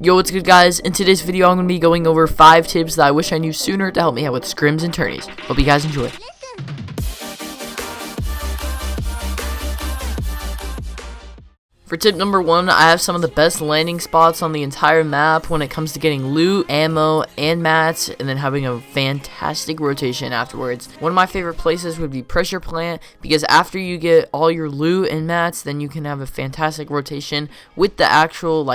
Yo, what's good, guys? In today's video, I'm going to be going over 5 tips that I wish I knew sooner to help me out with scrims and tourneys. Hope you guys enjoy. For tip number 1, I have some of the best landing spots on the entire map when it comes to getting loot, ammo, and mats, and then having a fantastic rotation afterwards. One of my favorite places would be pressure plant, because after you get all your loot and mats, then you can have a fantastic rotation with the actual,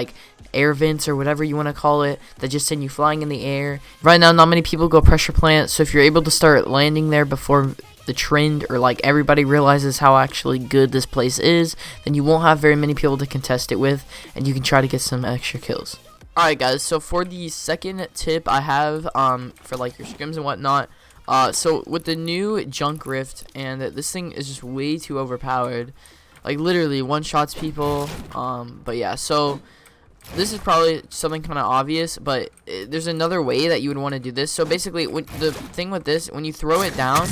air vents or whatever you want to call it, that just send you flying in the air. Right now, not many people go pressure plant, so if you're able to start landing there before the trend or everybody realizes how actually good this place is, then you won't have very many people to contest it with, and you can try to get some extra kills. Alright guys, so for the second tip I have for your scrims and whatnot, so with the new junk rift, and this thing is just way too overpowered, literally one shots people, but yeah, so this is probably something kind of obvious, but there's another way that you would want to do this. So basically, the thing with this, when you throw it down,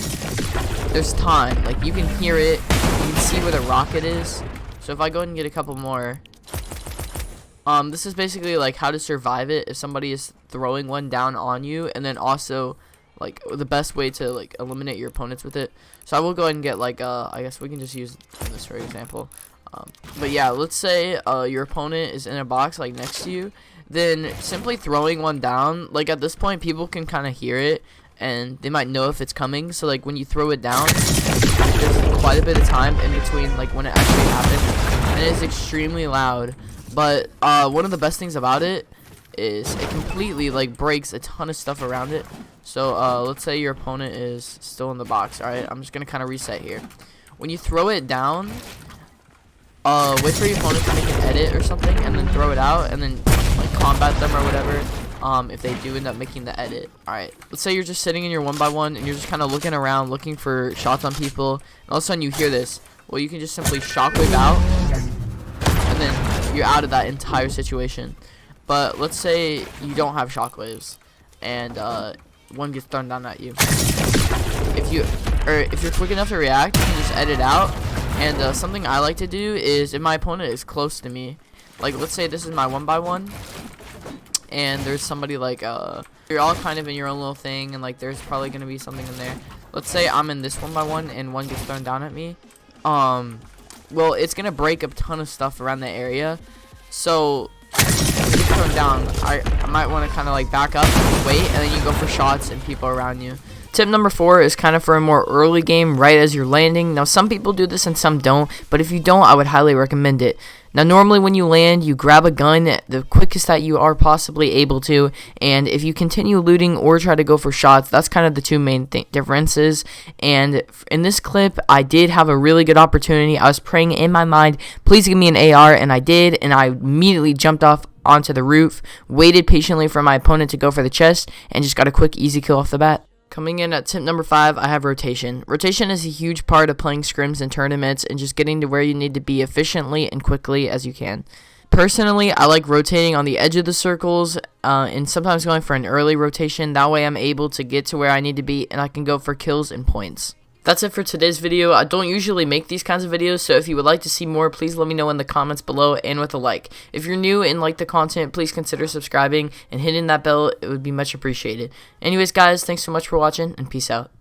there's time. You can hear it, you can see where the rocket is. So if I go ahead and get a couple more, this is basically how to survive it if somebody is throwing one down on you, and then also the best way to eliminate your opponents with it. So I will go ahead and get I guess we can just use this for example. But yeah, let's say your opponent is in a box next to you, then simply throwing one down, at this point people can kind of hear it and they might know if it's coming. So when you throw it down, there's quite a bit of time in between when it actually happens, and it is extremely loud. But one of the best things about it is it completely breaks a ton of stuff around it. So let's say your opponent is still in the box. Alright, I'm just gonna kind of reset here. When you throw it down, wait for your opponent to make an edit or something, and then throw it out, and then combat them or whatever, if they do end up making the edit. Alright, let's say you're just sitting in your 1x1 and you're just kind of looking around looking for shots on people, and all of a sudden you hear this. Well, you can just simply shockwave out, and then you're out of that entire situation. But let's say you don't have shockwaves and one gets thrown down at you. If you're quick enough to react, you can just edit out. And something I like to do is, if my opponent is close to me, let's say this is my 1x1, and there's somebody you're all kind of in your own little thing, and there's probably gonna be something in there. Let's say I'm in this 1x1 and one gets thrown down at me. Well, it's gonna break a ton of stuff around the area. So if you get thrown down, I might want to kind of back up, wait, and then you go for shots and people around you. Tip number 4 is kind of for a more early game, right as you're landing. Now, some people do this and some don't, but if you don't, I would highly recommend it. Now, normally when you land, you grab a gun the quickest that you are possibly able to, and if you continue looting or try to go for shots, that's kind of the two main differences. And in this clip, I did have a really good opportunity. I was praying in my mind, please give me an AR, and I did, and I immediately jumped off onto the roof, waited patiently for my opponent to go for the chest, and just got a quick, easy kill off the bat. Coming in at tip number 5, I have rotation. Rotation is a huge part of playing scrims and tournaments and just getting to where you need to be efficiently and quickly as you can. Personally, I like rotating on the edge of the circles and sometimes going for an early rotation. That way I'm able to get to where I need to be and I can go for kills and points. That's it for today's video. I don't usually make these kinds of videos, so if you would like to see more, please let me know in the comments below and with a like. If you're new and like the content, please consider subscribing and hitting that bell. It would be much appreciated. Anyways, guys, thanks so much for watching, and peace out.